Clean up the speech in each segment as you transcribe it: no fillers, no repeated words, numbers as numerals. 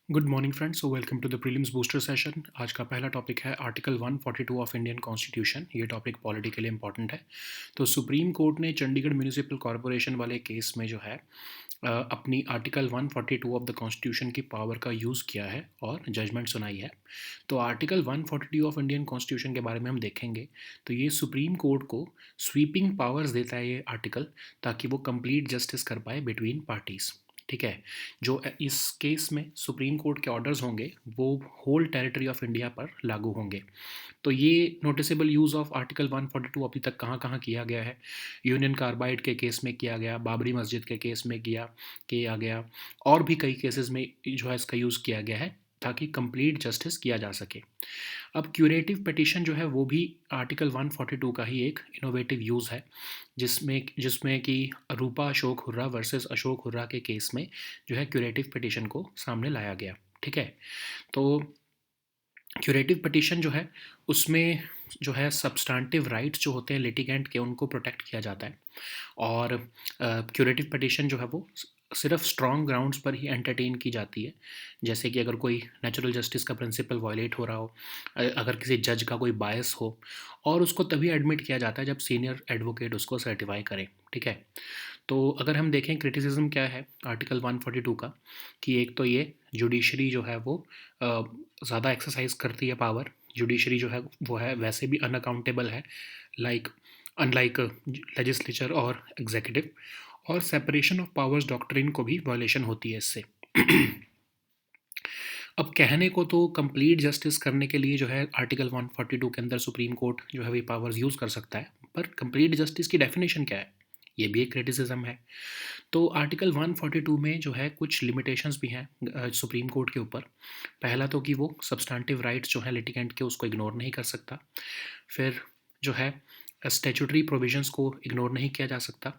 Good morning friends, so welcome to the prelims booster session. आज का पहला topic है आर्टिकल 142 ऑफ इंडियन कॉन्स्टिट्यूशन। ये टॉपिक पॉलिटिकली इंपॉर्टेंट है। तो सुप्रीम कोर्ट ने चंडीगढ़ म्यूनिसिपल कॉरपोरेशन वाले केस में जो है अपनी आर्टिकल 142 ऑफ द कॉन्स्टिट्यूशन की पावर का यूज़ किया है और जजमेंट सुनाई है। तो आर्टिकल 142 ऑफ इंडियन कॉन्स्टिट्यूशन के बारे में हम देखेंगे। तो ये सुप्रीम कोर्ट को स्वीपिंग पावर्स देता है ये आर्टिकल, ताकि वो कंप्लीट जस्टिस कर पाए बिटवीन पार्टीज़। ठीक है। जो इस केस में सुप्रीम कोर्ट के ऑर्डर्स होंगे वो होल टेरिटरी ऑफ इंडिया पर लागू होंगे। तो ये नोटिसेबल यूज़ ऑफ आर्टिकल 142 अभी तक कहाँ कहाँ किया गया है? यूनियन कार्बाइड के केस में किया गया, बाबरी मस्जिद के केस में किया गया, और भी कई केसेस में जो है इसका यूज़ किया गया है ताकि कंप्लीट जस्टिस किया जा सके। अब क्यूरेटिव पिटिशन जो है वो भी आर्टिकल 142 का ही एक इनोवेटिव यूज़ है, जिसमें जिसमें कि रूपा अशोक हुर्रा वर्सेस अशोक हुर्रा के केस में जो है क्यूरेटिव पिटिशन को सामने लाया गया। ठीक है। तो क्यूरेटिव पिटिशन जो है उसमें जो है सब्सटेंटिव राइट्स जो होते हैं लिटिगेंट के, उनको प्रोटेक्ट किया जाता है। और क्यूरेटिव पिटिशन जो है वो सिर्फ स्ट्रॉन्ग ग्राउंड्स पर ही एंटरटेन की जाती है। जैसे कि अगर कोई नेचुरल जस्टिस का प्रिंसिपल वायलेट हो रहा हो, अगर किसी जज का कोई बायस हो, और उसको तभी एडमिट किया जाता है जब सीनियर एडवोकेट उसको सर्टिफाई करे। ठीक है। तो अगर हम देखें क्रिटिसिज्म क्या है आर्टिकल 142 का, कि एक तो ये जुडिशरी जो है वो ज़्यादा एक्सरसाइज करती है पावर। जुडिशरी जो है वो है वैसे भी अनअकाउंटेबल है, लाइक अनलाइक लेजिस्लेचर और एग्जीक्यूटिव। और सेपरेशन ऑफ पावर्स डॉक्ट्रिन को भी वायलेशन होती है इससे। अब कहने को तो कंप्लीट जस्टिस करने के लिए जो है आर्टिकल 142 के अंदर सुप्रीम कोर्ट जो है वे पावर्स यूज़ कर सकता है, पर कंप्लीट जस्टिस की डेफिनेशन क्या है, ये भी एक क्रिटिसिज्म है। तो आर्टिकल 142 में जो है कुछ लिमिटेशंस भी हैं सुप्रीम कोर्ट के ऊपर। पहला तो कि वो सब्सटेंटिव राइट्स जो है लिटिगेंट के उसको इग्नोर नहीं कर सकता। फिर जो है स्टैट्यूटरी प्रोविजंस को इग्नोर नहीं किया जा सकता।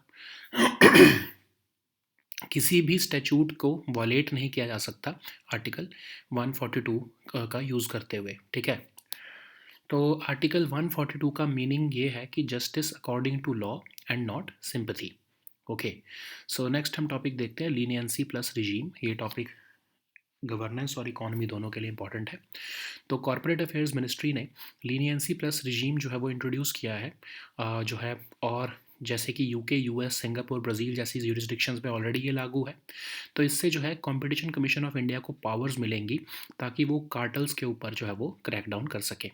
किसी भी स्टैच्यूट को वॉलेट नहीं किया जा सकता आर्टिकल 142 का यूज़ करते हुए। ठीक है। तो आर्टिकल 142 का मीनिंग ये है कि justice according to law and not sympathy. Okay. So next हम टॉपिक देखते हैं लीनियंसी प्लस रिजीम। ये टॉपिक गवर्नेंस और इकोनॉमी दोनों के लिए इंपॉर्टेंट है। तो कॉर्पोरेट अफेयर्स मिनिस्ट्री ने लीनियंसी प्लस रिजीम जो है वो इंट्रोड्यूस किया है, जो है। और जैसे कि यूके, यूएस, सिंगापुर, ब्राज़ील जैसी यूरिसडिक्शंस में ऑलरेडी ये लागू है। तो इससे जो है कंपटीशन कमीशन ऑफ इंडिया को पावर्स मिलेंगी ताकि वो कार्टल्स के ऊपर जो है वो क्रैक डाउन कर सके।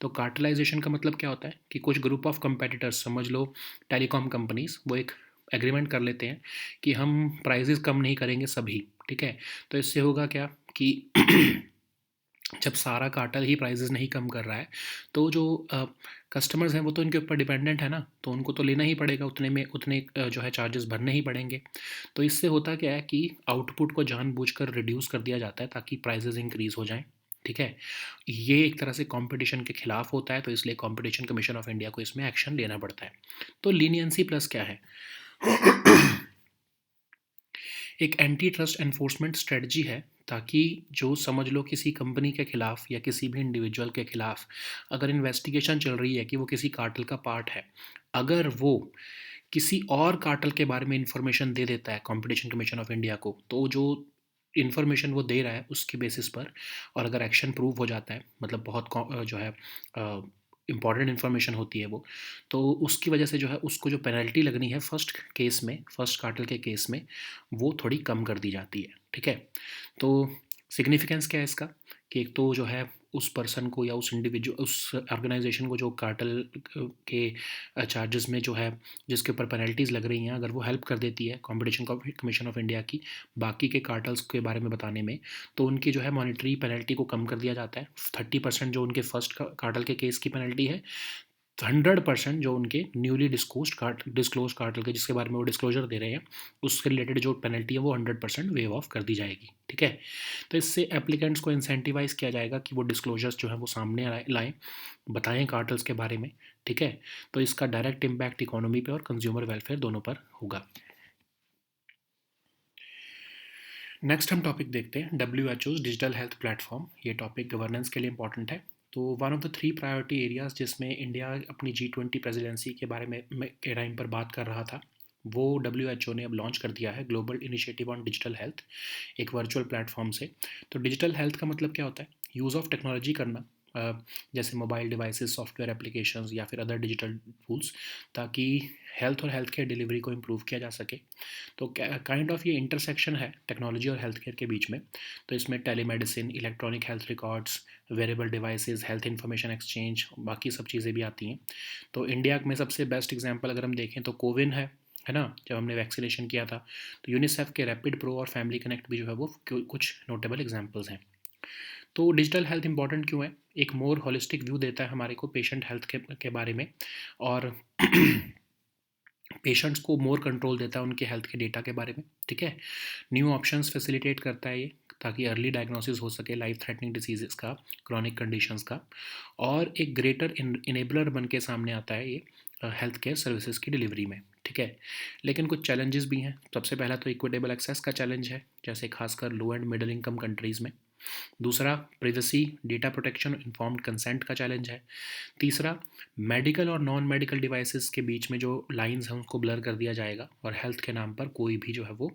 तो कार्टलाइजेशन का मतलब क्या होता है कि कुछ ग्रुप ऑफ कंपेटिटर्स, समझ लो टेलीकॉम कंपनीज, वो एक एग्रीमेंट कर लेते हैं कि हम प्राइजेस कम नहीं करेंगे सभी। ठीक है। तो इससे होगा क्या कि जब सारा कार्टेल ही प्राइजेस नहीं कम कर रहा है, तो जो कस्टमर्स हैं वो तो इनके ऊपर डिपेंडेंट है ना, तो उनको तो लेना ही पड़ेगा, उतने में उतने जो है चार्जेस भरने ही पड़ेंगे। तो इससे होता क्या है कि आउटपुट को जानबूझकर रिड्यूस कर दिया जाता है ताकि प्राइजेस इंक्रीज़ हो जाएं। ठीक है। ये एक तरह से कंपटीशन के खिलाफ होता है, तो इसलिए कंपटीशन कमीशन ऑफ इंडिया को इसमें एक्शन लेना पड़ता है। तो लीनियंसी प्लस क्या है? एक एंटी ट्रस्ट एनफोर्समेंट स्ट्रेटजी है, ताकि जो समझ लो किसी कंपनी के खिलाफ या किसी भी इंडिविजुअल के खिलाफ अगर इन्वेस्टिगेशन चल रही है कि वो किसी कार्टल का पार्ट है, अगर वो किसी और कार्टल के बारे में इंफॉर्मेशन दे देता है कंपटीशन कमीशन ऑफ इंडिया को, तो जो इन्फॉर्मेशन वो दे रहा है उसके बेसिस पर, और अगर एक्शन प्रूव हो जाता है, मतलब बहुत जो है इंपॉर्टेंट इन्फॉर्मेशन होती है वो, तो उसकी वजह से जो है उसको जो पेनल्टी लगनी है फर्स्ट केस में, फर्स्ट कार्टल के केस में, वो थोड़ी कम कर दी जाती है। ठीक है। तो सिग्निफिकेंस क्या है इसका, कि एक तो जो है उस पर्सन को या उस इंडिविजुअल, उस ऑर्गेनाइजेशन को जो कार्टल के चार्जेस में जो है जिसके ऊपर पेनल्टीज़ लग रही हैं, अगर वो हेल्प कर देती है कंपटीशन कमीशन ऑफ इंडिया की बाकी के कार्टल्स के बारे में बताने में, तो उनकी जो है मॉनेटरी पेनल्टी को कम कर दिया जाता है। 30% जो उनके फर्स्ट कार्टल के केस की पेनल्टी है, 100% जो उनके न्यूली डिस्क्लोज कार्टल के जिसके बारे में वो डिस्क्लोजर दे रहे हैं उससे रिलेटेड जो पेनल्टी है वो 100% वेव ऑफ कर दी जाएगी। ठीक है। तो इससे एप्लीकेंट्स को इंसेंटिवाइज किया जाएगा कि वो डिस्क्लोजर्स जो है वो सामने लाएं, बताएं कार्टल्स के बारे में। ठीक है। तो इसका डायरेक्ट इम्पैक्ट इकोनॉमी पे और कंज्यूमर वेलफेयर दोनों पर होगा। नेक्स्ट हम टॉपिक देखते हैं WHO डिजिटल हेल्थ प्लेटफॉर्म। ये टॉपिक गवर्नेंस के लिए इंपॉर्टेंट है। तो one of the 3 priority areas जिसमें इंडिया अपनी G20 प्रेसिडेंसी के बारे में के टाइम पर बात कर रहा था, वो डब्ल्यूएचओ ने अब लॉन्च कर दिया है global initiative on digital health, एक वर्चुअल प्लेटफॉर्म से। तो डिजिटल हेल्थ का मतलब क्या होता है? यूज़ ऑफ टेक्नोलॉजी करना, जैसे मोबाइल डिवाइसेस, सॉफ्टवेयर एप्लीकेशंस या फिर अदर डिजिटल टूल्स, ताकि हेल्थ और हेल्थ केयर डिलीवरी को इम्प्रूव किया जा सके। तो काइंड ऑफ ये इंटरसेक्शन है टेक्नोलॉजी और हेल्थ केयर के बीच में। तो इसमें telemedicine, electronic health records, wearable devices, health information exchange, बाकी सब चीज़ें भी आती हैं। तो इंडिया में सबसे बेस्ट एग्जांपल अगर हम देखें तो कोविन है ना? जब हमने वैक्सीनेशन किया था, तो यूनिसेफ के रैपिड प्रो और फैमिली कनेक्ट भी जो है वो कुछ नोटेबल एग्जांपल्स हैं। तो डिजिटल हेल्थ इंपॉर्टेंट क्यों है? एक मोर होलिस्टिक व्यू देता है हमारे को पेशेंट हेल्थ के बारे में, और पेशेंट्स को मोर कंट्रोल देता है उनके हेल्थ के डेटा के बारे में, ठीक है? न्यू ऑप्शंस फैसिलिटेट करता है ये, ताकि अर्ली डायग्नोसिस हो सके लाइफ थ्रेटनिंग डिसीजेस का, क्रॉनिक कंडीशंस का, और एक ग्रेटर इनेबलर बन के सामने आता है ये हेल्थ केयर सर्विसेज की डिलीवरी में, ठीक है? लेकिन कुछ चैलेंजेस भी हैं। सबसे पहला तो इक्विटेबल एक्सेस का चैलेंज है, जैसे खासकर लो एंड मिडिल इनकम कंट्रीज़ में। दूसरा, privacy, data protection, informed consent का चैलेंज है। तीसरा, मेडिकल और नॉन मेडिकल डिवाइसेस के बीच में जो लाइंस हैं उसको ब्लर कर दिया जाएगा, और हेल्थ के नाम पर कोई भी जो है वो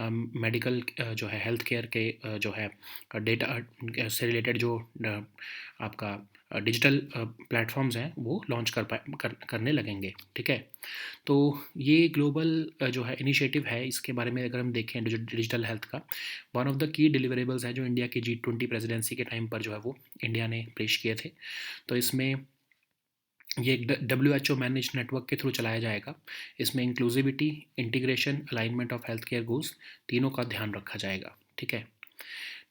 मेडिकल जो है हेल्थ केयर के जो है डेटा से रिलेटेड जो आपका डिजिटल प्लेटफॉर्म्स हैं वो लॉन्च करने लगेंगे, ठीक है? तो ये ग्लोबल जो है इनिशिएटिव है, इसके बारे में अगर हम देखें डिजिटल हेल्थ का, one of the key deliverables है जो इंडिया की G20 प्रेसिडेंसी के टाइम पर जो है वो इंडिया ने पेश किए थे। तो इसमें ये एक डब्ल्यूएचओ मैनेज नेटवर्क के थ्रू चलाया जाएगा। इसमें inclusivity, integration, alignment of health care goals, तीनों का ध्यान रखा जाएगा, ठीक है?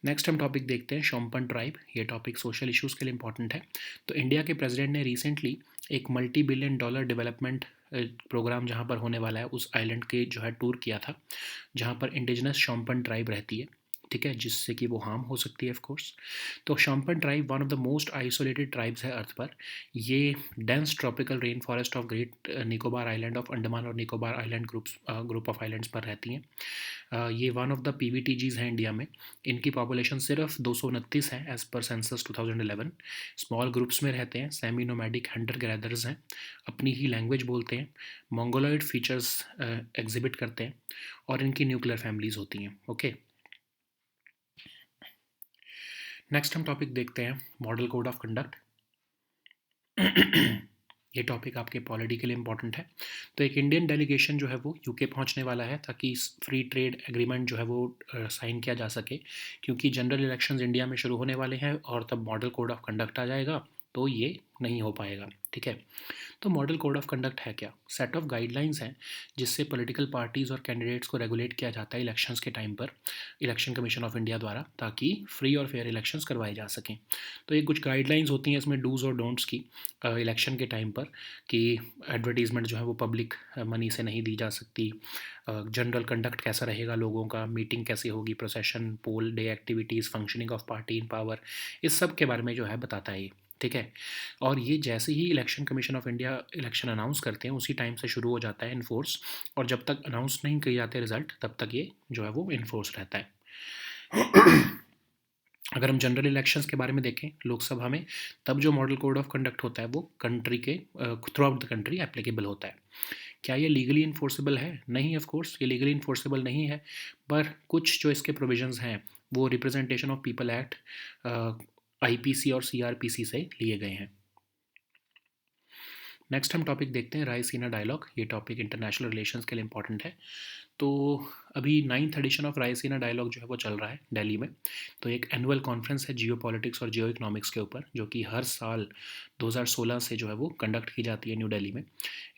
नेक्स्ट हम टॉपिक देखते हैं शोम्पन ट्राइब। ये टॉपिक सोशल इश्यूज़ के लिए इंपॉर्टेंट है। तो इंडिया के प्रेसिडेंट ने रिसेंटली एक multi billion dollar development program जहाँ पर होने वाला है उस आइलैंड के जो है टूर किया था, जहाँ पर इंडिजिनस शोम्पन ट्राइब रहती है, ठीक है? जिससे कि वो हार्म हो सकती है ऑफ कोर्स। तो Shompen tribe one of the most isolated tribes है अर्थ पर। ये dense tropical rain forest of Great Nicobar Island of Andaman और Nicobar island group of islands पर रहती हैं। ये वन ऑफ द पीवीटीजीज़ हैं इंडिया में। इनकी पॉपुलेशन सिर्फ 229 है as per census 2011। Small groups में रहते हैं, सेमी नोमैडिक हंटर गैदरर्स हैं, अपनी ही लैंग्वेज बोलते हैं, मंगोलॉइड फीचर्स एग्जिबिट करते हैं, और इनकी न्यूक्लियर फैमिलीज़ होती हैं, ओके? नेक्स्ट हम टॉपिक देखते हैं मॉडल कोड ऑफ कंडक्ट। ये टॉपिक आपके पॉलिटी के लिए इंपॉर्टेंट है। तो एक इंडियन डेलीगेशन जो है वो यूके पहुंचने वाला है, ताकि फ्री ट्रेड एग्रीमेंट जो है वो साइन किया जा सके, क्योंकि जनरल इलेक्शंस इंडिया में शुरू होने वाले हैं और तब मॉडल कोड ऑफ कंडक्ट आ जाएगा, तो ये नहीं हो पाएगा, ठीक है? तो मॉडल कोड ऑफ कंडक्ट है क्या? सेट ऑफ गाइडलाइंस हैं जिससे पॉलिटिकल पार्टीज़ और कैंडिडेट्स को रेगुलेट किया जाता है इलेक्शंस के टाइम पर, इलेक्शन कमीशन ऑफ इंडिया द्वारा, ताकि फ्री और फेयर इलेक्शंस करवाए जा सकें। तो ये कुछ गाइडलाइंस होती हैं इसमें डूज़ और डोंट्स की इलेक्शन के टाइम पर, कि एडवर्टीज़मेंट जो है वो पब्लिक मनी से नहीं दी जा सकती, जनरल कंडक्ट कैसा रहेगा लोगों का, मीटिंग कैसे होगी, procession, poll day activities, functioning of party in power, इस सब के बारे में जो है बताता है ये, ठीक है? और ये जैसे ही Election Commission of India election announce करते हैं उसी टाइम से शुरू हो जाता है इन्फोर्स, और जब तक अनाउंस नहीं किए जाते रिजल्ट तब तक ये जो है वो इन्फोर्स रहता है। अगर हम जनरल इलेक्शंस के बारे में देखें लोकसभा में, तब जो मॉडल कोड ऑफ कंडक्ट होता है वो कंट्री के through out the country applicable होता है। क्या ये लीगली इन्फोर्सेबल है? नहीं, ऑफ कोर्स ये लीगली इन्फोर्सेबल नहीं है, पर कुछ जो इसके प्रोविजंस हैं वो representation of people act, IPC और सीआरपीसी से लिए गए हैं। नेक्स्ट हम टॉपिक देखते हैं रायसीना डायलॉग। ये टॉपिक इंटरनेशनल रिलेशंस के लिए इंपॉर्टेंट है। तो अभी 9th addition of Raisina dialogue जो है वो चल रहा है दिल्ली में। तो एक एनुअल कॉन्फ्रेंस है जियो पॉलिटिक्स और जियो इकोनॉमिक्स के ऊपर, जो कि हर साल 2016 से जो है वो कंडक्ट की जाती है न्यू दिल्ली में।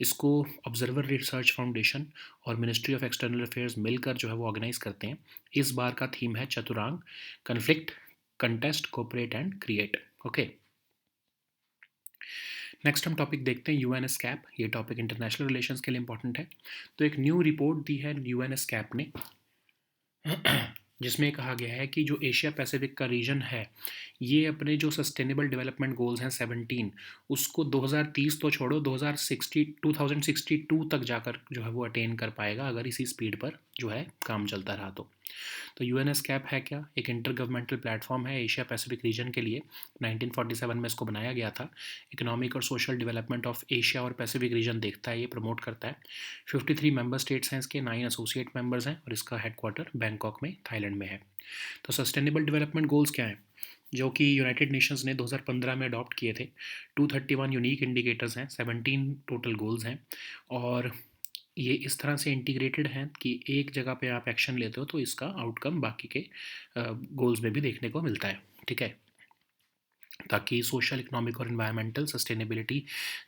इसको ऑब्जर्वर रिसर्च फाउंडेशन और मिनिस्ट्री ऑफ एक्सटर्नल अफेयर्स मिलकर जो है वो ऑर्गेनाइज करते हैं। इस बार का थीम है Chaturang, conflict, contest, cooperate and create, okay? Next हम टॉपिक देखते हैं यूएनएस कैप। ये टॉपिक इंटरनेशनल रिलेशंस के लिए इंपॉर्टेंट है। तो एक न्यू रिपोर्ट दी है यूएनएस कैप ने जिसमें कहा गया है कि जो एशिया पैसिफिक का रीजन है ये अपने जो सस्टेनेबल डेवलपमेंट गोल्स हैं 17 उसको 2030 तो छोड़ो 2062 तक जाकर जो है वो अटेन कर पाएगा अगर इसी स्पीड पर जो है काम चलता रहा तो यूएनएस कैप है क्या? एक इंटर गवर्नमेंटल प्लेटफॉर्म है एशिया पैसिफिक रीजन के लिए। 1947 में इसको बनाया गया था। इकोनॉमिक और सोशल डेवलपमेंट ऑफ एशिया और पैसिफिक रीजन देखता है, ये प्रमोट करता है। 53 मेंबर स्टेट्स हैं इसके, 9 एसोसिएट मेंबर्स हैं और इसका हेडक्वार्टर बैंकॉक में, थाईलैंड में है। तो सस्टेनेबल डेवलपमेंट गोल्स क्या हैं जो कि यूनाइटेड नेशंस ने 2015 में अडॉप्ट किए थे? 231 यूनिक इंडिकेटर्स हैं, 17 टोटल गोल्स हैं और ये इस तरह से इंटीग्रेटेड हैं कि एक जगह पे आप एक्शन लेते हो तो इसका आउटकम बाकी के गोल्स में भी देखने को मिलता है, ठीक है, ताकि सोशल, इकोनॉमिक और इन्वायरमेंटल सस्टेनेबिलिटी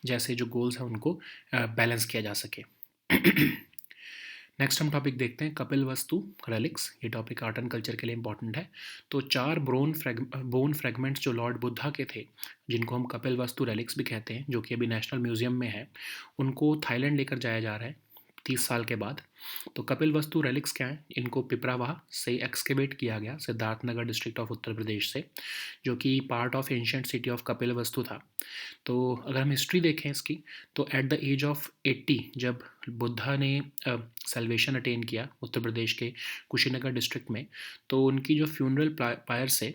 जैसे जो गोल्स हैं उनको बैलेंस किया जा सके। नेक्स्ट हम टॉपिक देखते हैं कपिल वस्तु रेलिक्स। ये टॉपिक आर्ट एंड कल्चर के लिए इंपॉर्टेंट है। तो 4 बोन फ्रेगमेंट्स जो लॉर्ड बुद्धा के थे, जिनको हम कपिल वस्तु रेलिक्स भी कहते हैं, जो कि अभी नेशनल म्यूजियम में है, उनको थाईलैंड लेकर जाया जा रहा है 30 साल के बाद। तो कपिल वस्तु रेलिक्स क्या है? इनको पिपरावाह से एक्सकेवेट किया गया, सिद्धार्थनगर डिस्ट्रिक्ट ऑफ उत्तर प्रदेश से, जो कि part of ancient city of Kapil वस्तु था। तो अगर हम हिस्ट्री देखें इसकी, तो एट द एज ऑफ 80 जब बुद्धा ने सेल्वेशन अटेन किया उत्तर प्रदेश के कुशीनगर डिस्ट्रिक्ट में, तो उनकी जो फ्यूनरल पायर से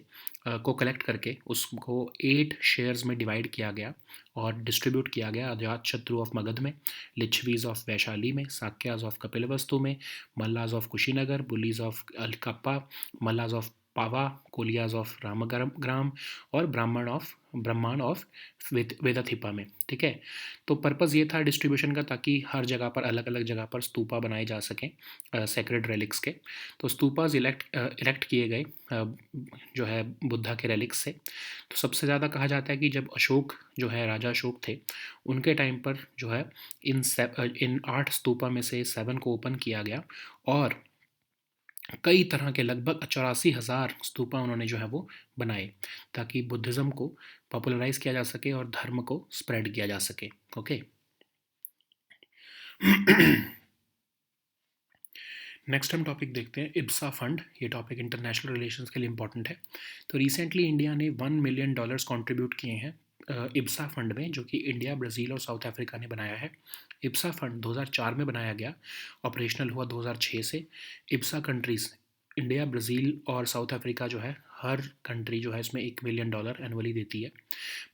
को कलेक्ट करके उसको 8 शेयर्स में डिवाइड किया गया और डिस्ट्रीब्यूट किया गया। अजात शत्रु ऑफ मगध में, लिच्छवीज ऑफ वैशाली में, साक्याज ऑफ कपिलवस्तु में, Mallas of Kushinagar, Bulis of Allakappa, Mallas of Pava, Koliyas of Ramagrama और ब्राह्मण ऑफ वेदाथिपा में, ठीक है। तो पर्पज़ ये था डिस्ट्रीब्यूशन का, ताकि हर जगह पर अलग अलग जगह पर स्तूपा बनाए जा सकें सेक्रेड रेलिक्स के। तो स्तूपाज इरेक्ट किए गए जो है बुद्धा के रेलिक्स से। तो सबसे ज़्यादा कहा जाता है कि जब अशोक जो है, राजा अशोक थे, उनके टाइम पर जो है इन 8 स्तूपा में से 7 को ओपन किया गया और कई तरह के लगभग 84,000 स्तूपा उन्होंने जो है वो बनाए, ताकि बुद्धिज़्म को पॉपुलराइज किया जा सके और धर्म को स्प्रेड किया जा सके। ओके, नेक्स्ट हम टॉपिक देखते हैं इब्सा फंड। ये टॉपिक इंटरनेशनल रिलेशंस के लिए इंपॉर्टेंट है। तो रिसेंटली इंडिया ने $1 मिलियन कंट्रीब्यूट किए हैं इब्सा फंड में, जो कि इंडिया, ब्राज़ील और साउथ अफ्रीका ने बनाया है। इब्सा फंड 2004 में बनाया गया, ऑपरेशनल हुआ 2006 से। इब्सा कंट्रीज़ इंडिया, ब्राज़ील और साउथ अफ्रीका जो है, हर कंट्री जो है इसमें $1 मिलियन एनुअली देती है।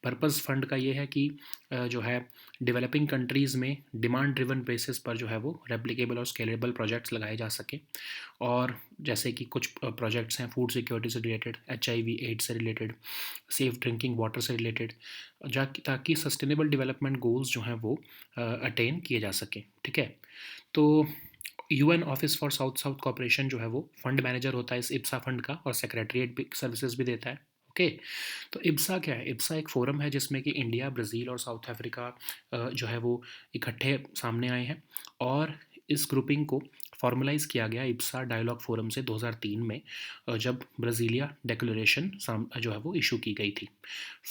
पर्पज़ फंड का ये है कि जो है डेवलपिंग कंट्रीज़ में डिमांड ड्रिवन बेसिस पर जो है वो रेप्लिकेबल और स्केलेबल प्रोजेक्ट्स लगाए जा सकें। और जैसे कि कुछ प्रोजेक्ट्स हैं फूड सिक्योरिटी से रिलेटेड, HIV एड्स से रिलेटेड, सेफ ड्रिंकिंग वाटर से रिलेटेड, ताकि सस्टेनेबल डेवलपमेंट गोल्स जो हैं वो अटेन किए जा सकें, ठीक है। तो UN office for South South cooperation जो है वो फंड मैनेजर होता है इस इब्सा फंड का, और सेक्रेटरीट सर्विसेज भी देता है। ओके, तो इब्सा क्या है? इब्सा एक फोरम है जिसमें कि इंडिया, ब्राज़ील और साउथ अफ्रीका जो है वो इकट्ठे सामने आए हैं, और इस ग्रुपिंग को फॉर्मलाइज किया गया इब्सा डायलॉग फोरम से 2003 में, जब ब्राज़ीलिया डिक्लेरेशन जो है वो इशू की गई थी।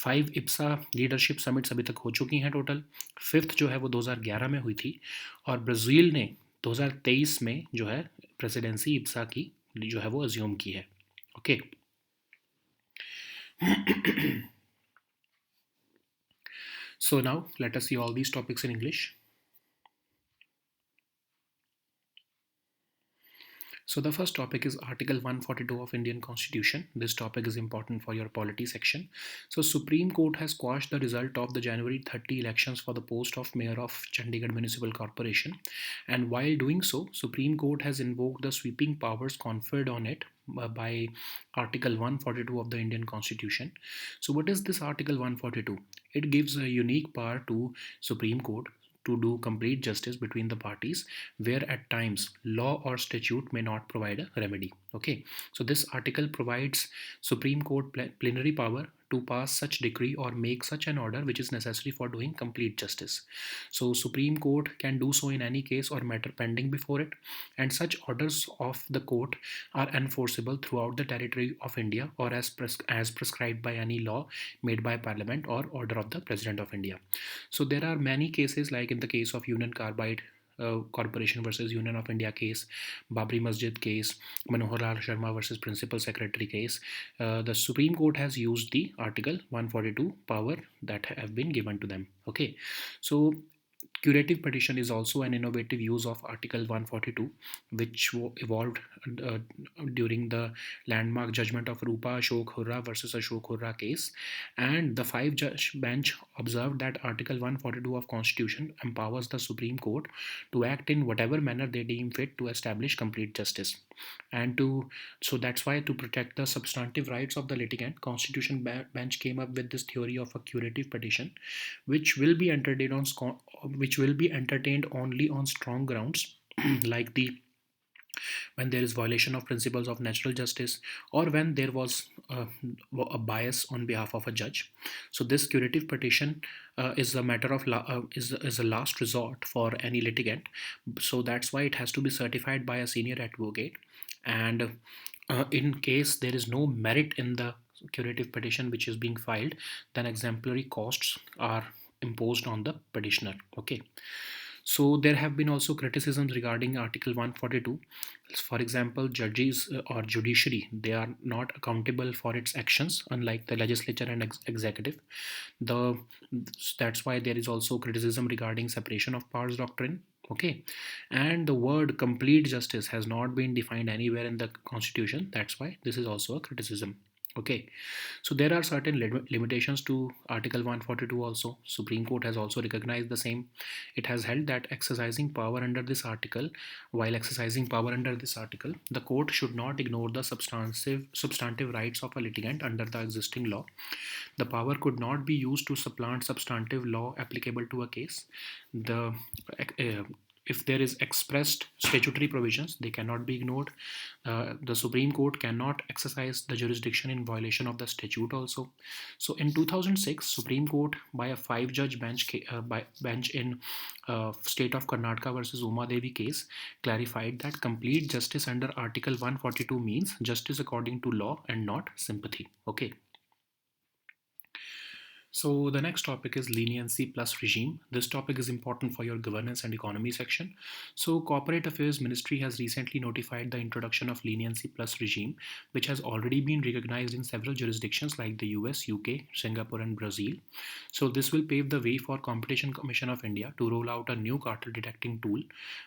5 इब्सा लीडरशिप समिट्स अभी तक हो चुकी हैं टोटल। 5th जो है वो 2011 में हुई थी, और ब्राज़ील ने 2023 में जो है प्रेसिडेंसी इब्सा की जो है वो अज्यूम की है। Okay, so now let us see all these topics in English. So the first topic is Article 142 of Indian Constitution. This topic is important for your polity section. So Supreme Court has quashed the result of the January 30 elections for the post of Mayor of Chandigarh Municipal Corporation. And while doing so, Supreme Court has invoked the sweeping powers conferred on it by Article 142 of the Indian Constitution. So what is this Article 142? It gives a unique power to Supreme Court to do complete justice between the parties, where at times law or statute may not provide a remedy. Okay, so this article provides Supreme Court plenary power to pass such decree or make such an order which is necessary for doing complete justice. So Supreme Court can do so in any case or matter pending before it, and such orders of the court are enforceable throughout the territory of India, or as prescribed by any law made by Parliament or order of the President of India. So there are many cases, like in the case of Union Carbide Corporation versus Union of India case, Babri Masjid case, Manohar Lal Sharma versus Principal Secretary case, the Supreme Court has used the Article 142 power that have been given to them. Okay, so curative petition is also an innovative use of Article 142, which evolved uh, during the landmark judgment of Rupa Ashok Hurra versus Ashok Hurra case. And the five-judge bench observed that Article 142 of Constitution empowers the Supreme Court to act in whatever manner they deem fit to establish complete justice. And to so that's why, to protect the substantive rights of the litigant, Constitution bench came up with this theory of a curative petition, which will be entertained on which will be entertained only on strong grounds like the when there is violation of principles of natural justice, or when there was a bias on behalf of a judge. So this curative petition is a matter of is a last resort for any litigant. So that's why it has to be certified by a senior advocate. And in case there is no merit in the curative petition which is being filed, then exemplary costs are imposed on the petitioner. Okay, so there have been also criticisms regarding Article 142. For example, judges or judiciary, they are not accountable for its actions, unlike the legislature and executive. The That's why there is also criticism regarding separation of powers doctrine. Okay, and the word complete justice has not been defined anywhere in the Constitution. That's why this is also a criticism. Okay, so there are certain limitations to Article 142 also. Supreme Court has also recognized the same. It has held that while exercising power under this article, the court should not ignore the substantive rights of a litigant under the existing law. The power could not be used to supplant substantive law applicable to a case. The If there is expressed statutory provisions, they cannot be ignored. The Supreme Court cannot exercise the jurisdiction in violation of the statute also. So in 2006, Supreme Court, by a five-judge bench in state of Karnataka versus Uma Devi case, clarified that complete justice under Article 142 means justice according to law and not sympathy. Okay. So the next topic is leniency plus regime. This topic is important for your governance and economy section. So Corporate Affairs Ministry has recently notified the introduction of leniency plus regime, which has already been recognized in several jurisdictions like the US, UK, Singapore and Brazil. So this will pave the way for Competition Commission of India to roll out a new cartel detecting tool,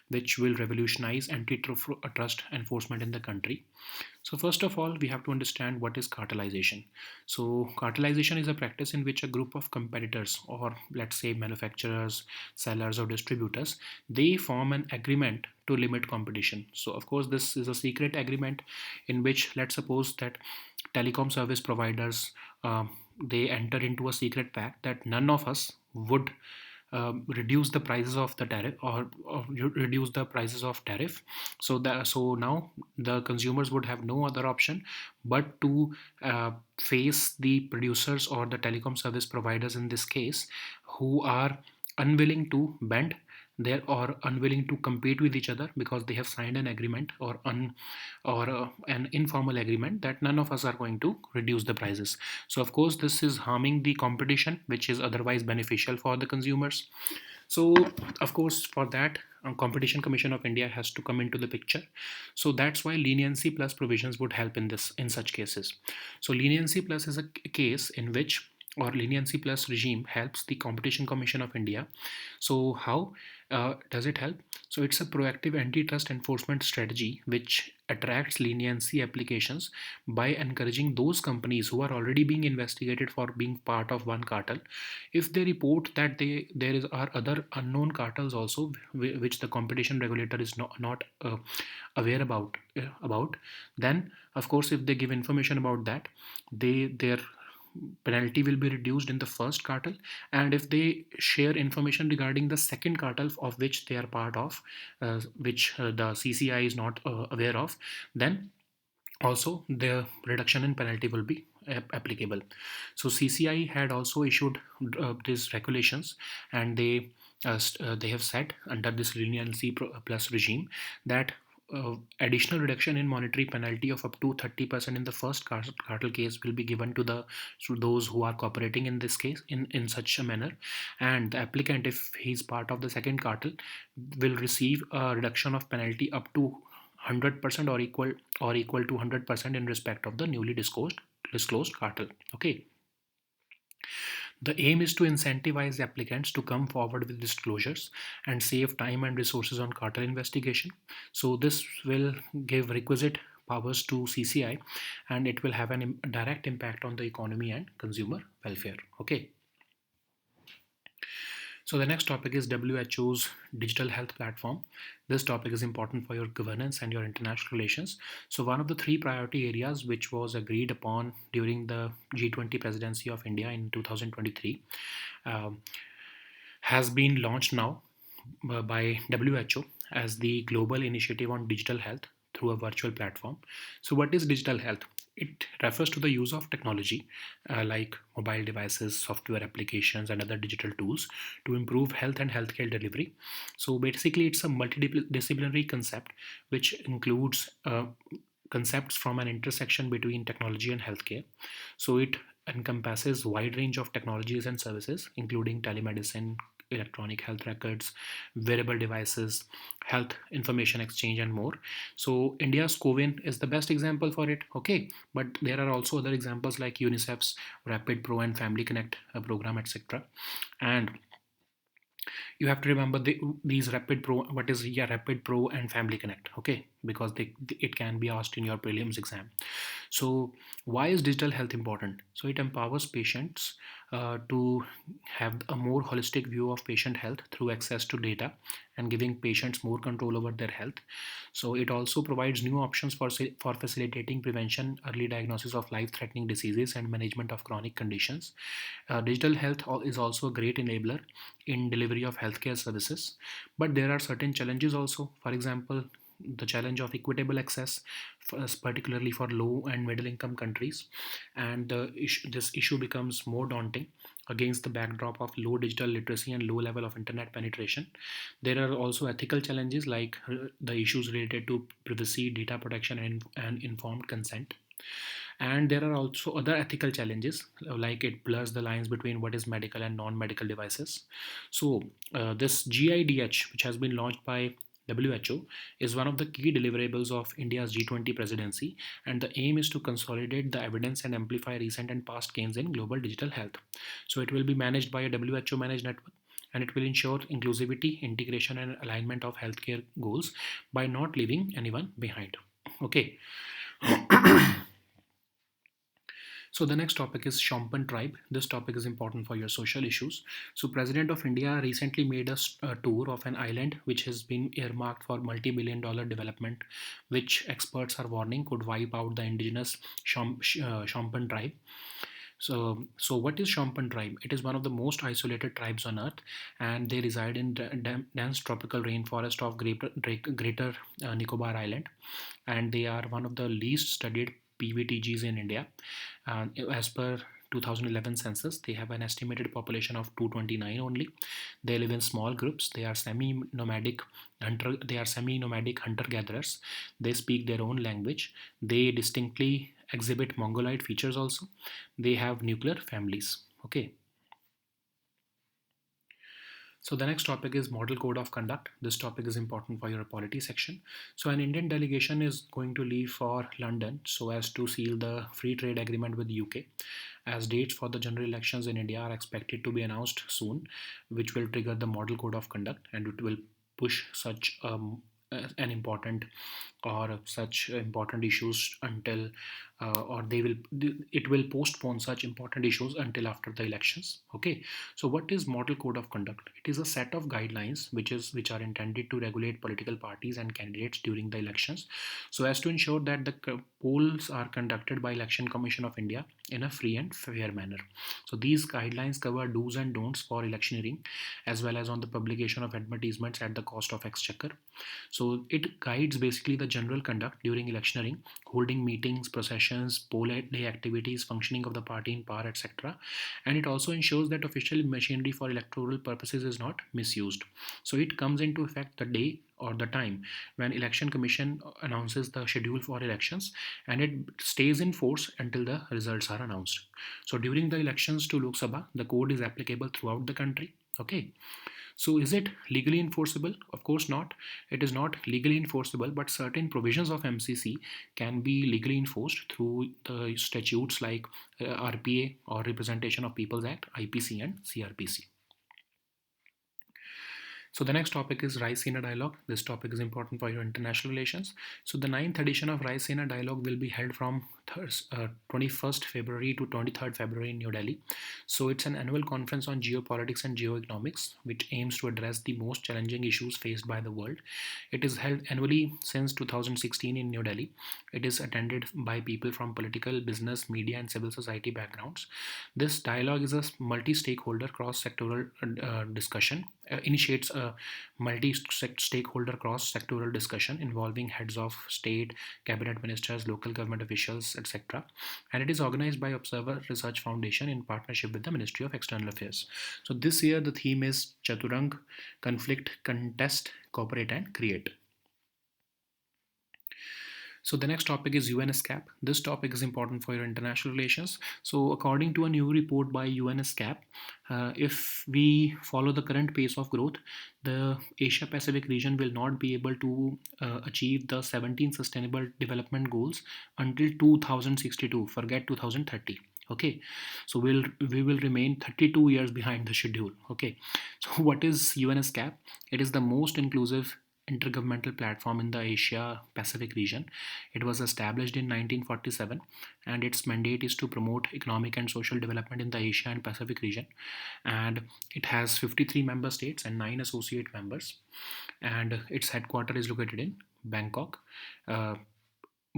which will revolutionize antitrust enforcement in the country. So first of all, we have to understand what is cartelization. So cartelization is a practice in which a group of competitors, or let's say manufacturers, sellers or distributors, they form an agreement to limit competition. So of course this is a secret agreement in which, let's suppose that telecom service providers, they enter into a secret pact that none of us would reduce the prices of the tariff, or reduce the prices of tariff. So now the consumers would have no other option but to face the producers or the telecom service providers in this case, who are unwilling to bend there or unwilling to compete with each other because they have signed an agreement or an informal agreement that none of us are going to reduce the prices. So of course this is harming the competition, which is otherwise beneficial for the consumers. So of course for that, Competition Commission of India has to come into the picture. So that's why leniency plus provisions would help in such cases. So leniency plus is a case in which, or leniency plus regime helps the Competition Commission of India. So how does it help? So it's a proactive antitrust enforcement strategy which attracts leniency applications by encouraging those companies who are already being investigated for being part of one cartel. If they report that are other unknown cartels also which the competition regulator is not aware about, then of course if they give information about that, their penalty will be reduced in the first cartel. And if they share information regarding the second cartel of which they are part of, which the CCI is not aware of, then also the reduction in penalty will be applicable. So CCI had also issued these regulations, and they have said under this leniency plus regime that additional reduction in monetary penalty of up to 30% in the first cartel case will be given to those who are cooperating in this case in such a manner, and the applicant, if he's part of the second cartel, will receive a reduction of penalty up to 100% or equal to 100% in respect of the newly disclosed cartel. Okay. The aim is to incentivize applicants to come forward with disclosures and save time and resources on cartel investigation. So this will give requisite powers to CCI, and it will have a direct impact on the economy and consumer welfare. Okay. So the next topic is WHO's digital health platform. This topic is important for your governance and your international relations. So one of the three priority areas which was agreed upon during the G20 presidency of India in 2023 um, has been launched now by WHO as the Global Initiative on Digital Health through a virtual platform. So what is digital health? It refers to the use of technology like mobile devices, software applications, and other digital tools to improve health and healthcare delivery. So basically, it's a multidisciplinary concept which includes concepts from an intersection between technology and healthcare. So it encompasses wide range of technologies and services, including telemedicine, electronic health records, wearable devices, health information exchange, and more. So India's CoWIN is the best example for it. Okay, but there are also other examples like UNICEF's Rapid Pro and Family Connect program, etc. And you have to remember these Rapid Pro. What is Rapid Pro and Family Connect? Okay, because it can be asked in your prelims exam. So why is digital health important? So it empowers patients to have a more holistic view of patient health through access to data and giving patients more control over their health. So it also provides new options for facilitating prevention, early diagnosis of life-threatening diseases, and management of chronic conditions. Digital health is also a great enabler in delivery of healthcare services, but there are certain challenges also. For example, the challenge of equitable access, particularly for low and middle income countries, and this issue becomes more daunting against the backdrop of low digital literacy and low level of internet penetration. There are also ethical challenges like the issues related to privacy, data protection, and informed consent. And there are also other ethical challenges like it blurs the lines between what is medical and non-medical devices. So this GIDH, which has been launched by WHO, is one of the key deliverables of India's G20 presidency, and the aim is to consolidate the evidence and amplify recent and past gains in global digital health. So it will be managed by a WHO managed network, and it will ensure inclusivity, integration, and alignment of healthcare goals by not leaving anyone behind. Okay. So the next topic is Shompan tribe. This topic is important for your social issues. So President of India recently made a tour of an island which has been earmarked for multi-billion-dollar development, which experts are warning could wipe out the indigenous Shompan tribe. So what is Shompan tribe? It is one of the most isolated tribes on earth, and they reside in dense tropical rainforest of Greater Nicobar Island, and they are one of the least studied PVTGs in India. As per 2011 census, they have an estimated population of 229 only. They live in small groups. They are semi-nomadic hunter gatherers. They speak their own language. They distinctly exhibit mongoloid features also. They have nuclear families. Okay. So the next topic is Model Code of Conduct. This topic is important for your polity section. So an Indian delegation is going to leave for London so as to seal the free trade agreement with UK, as dates for the general elections in India are expected to be announced soon, which will trigger the Model Code of Conduct, and it will push such an important or such important issues until or they will it will postpone such important issues until after the elections. Okay, so what is Model Code of Conduct? It is a set of guidelines which are intended to regulate political parties and candidates during the elections, so as to ensure that the polls are conducted by Election Commission of India in a free and fair manner. So these guidelines cover do's and don'ts for electioneering, as well as on the publication of advertisements at the cost of exchequer. So it guides basically the general conduct during electioneering, holding meetings, processions, poll day activities, functioning of the party in power, etc. And it also ensures that official machinery for electoral purposes is not misused. So it comes into effect the day or the time when election commission announces the schedule for elections, and it stays in force until the results are announced. So during the elections to Lok Sabha, the code is applicable throughout the country. Okay, so is it legally enforceable? Of course not. It is not legally enforceable, but certain provisions of MCC can be legally enforced through the statutes like RPA, or Representation of People's Act, IPC, and CRPC. So the next topic is Raisina Dialogue. This topic is important for your international relations. So the ninth edition of Raisina Dialogue will be held from 21st February to 23rd February in New Delhi. So it's an annual conference on geopolitics and geoeconomics, which aims to address the most challenging issues faced by the world. It is held annually since 2016 in New Delhi. It is attended by people from political, business, media, and civil society backgrounds. This dialogue is a multi-stakeholder cross-sectoral discussion, initiates a multi-stakeholder cross-sectoral discussion involving heads of state, cabinet ministers, local government officials, etc. And it is organized by Observer Research Foundation in partnership with the Ministry of External Affairs. So this year the theme is Chaturang: Conflict, Contest, Cooperate, and Create. So the next topic is UNSCAP. This topic is important for your international relations. So according to a new report by UNSCAP, if we follow the current pace of growth, the Asia Pacific region will not be able to achieve the 17 Sustainable Development Goals until 2062. Forget 2030. Okay, so we will remain 32 years behind the schedule. Okay, so what is UNSCAP? It is the most inclusive intergovernmental platform in the Asia Pacific region. It was established in 1947, and its mandate is to promote economic and social development in the Asia and Pacific region. And it has 53 member states and 9 associate members. And its headquarters is located in Bangkok.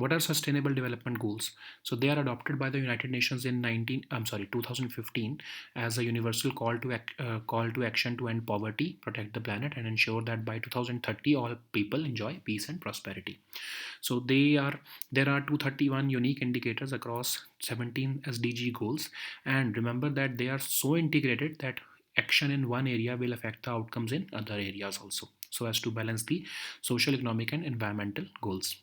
What are sustainable development goals? So they are adopted by the United Nations in 2015 as a universal call to action to end poverty, protect the planet, and ensure that by 2030 all people enjoy peace and prosperity. So there are 231 unique indicators across 17 SDG goals, and remember that they are so integrated that action in one area will affect the outcomes in other areas also, so as to balance the social, economic, and environmental goals.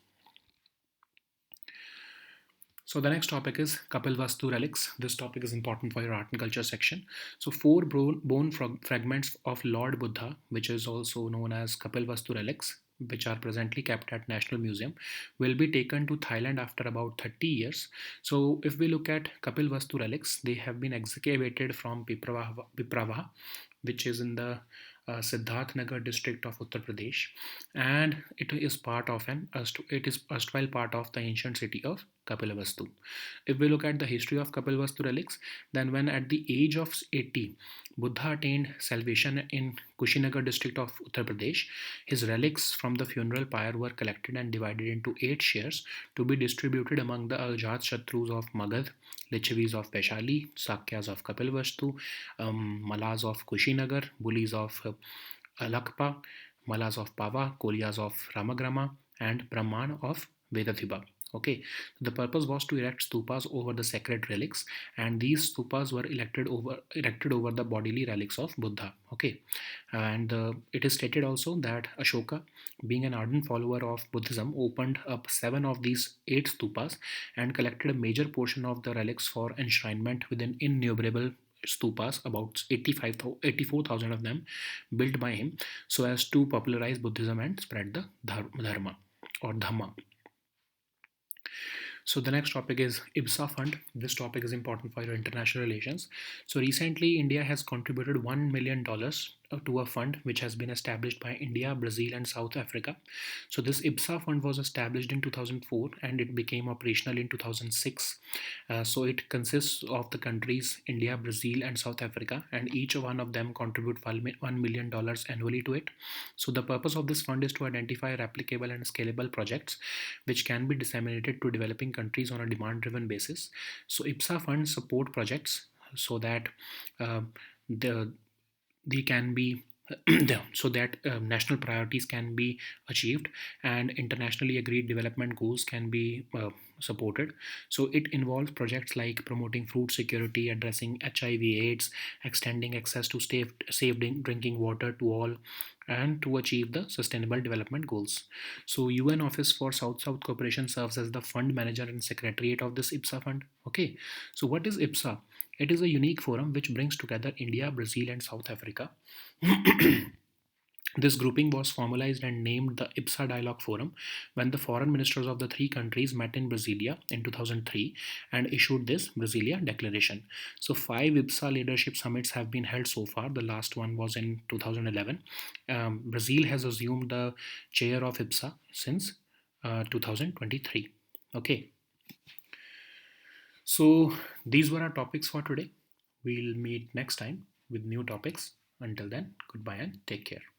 So the next topic is Kapilvastu relics. This topic is important for your art and culture section. So four bone fragments of Lord Buddha, which is also known as Kapilvastu relics, which are presently kept at National Museum, will be taken to Thailand after about 30 years. So if we look at Kapilvastu relics, they have been excavated from Pipravaha, which is in the Siddharth Nagar district of Uttar Pradesh, and it is erstwhile part of the ancient city of Kapilavastu. If we look at the history of Kapilavastu relics, then when at the age of 80, Buddha attained salvation in Kushinagar district of Uttar Pradesh, his relics from the funeral pyre were collected and divided into 8 shares to be distributed among the Ajat Shatrus of Magad, Lichavis of Vaishali, Sakyas of Kapilvastu, Malas of Kushinagar, Bulis of Alakpa, Malas of Pava, Kolyas of Ramagrama, and Brahman of Vedathiba. Okay, the purpose was to erect stupas over the sacred relics, and these stupas were erected over the bodily relics of Buddha. Okay, and it is stated also that Ashoka, being an ardent follower of Buddhism, opened up 7 of these 8 stupas and collected a major portion of the relics for enshrinement within innumerable stupas, about 84,000 of them built by him, so as to popularize Buddhism and spread the dharma or dhamma. So the next topic is IBSA fund. This topic is important for your international relations. So recently India has contributed $1 million to a fund which has been established by India, Brazil, and South Africa. So this IBSA fund was established in 2004 and it became operational in 2006. So it consists of the countries India, Brazil, and South Africa, and each one of them contribute $1 million annually to it. So the purpose of this fund is to identify replicable and scalable projects which can be disseminated to developing countries on a demand-driven basis. So IBSA funds support projects so that they can be so that national priorities can be achieved and internationally agreed development goals can be supported. So it involves projects like promoting food security, addressing HIV/AIDS, extending access to safe drinking water to all, and to achieve the sustainable development goals. So UN Office for South-South Cooperation serves as the fund manager and secretariat of this IPSA fund. Okay, so what is IPSA? It is a unique forum which brings together India, Brazil, and South Africa. This grouping was formalized and named the IPSA Dialogue Forum when the foreign ministers of the three countries met in Brasilia in 2003 and issued this Brasilia Declaration. So, five IPSA leadership summits have been held so far. The last one was in 2011. Brazil has assumed the chair of IPSA since 2023. Okay, so these were our topics for today. We'll meet next time with new topics. Until then, goodbye and take care.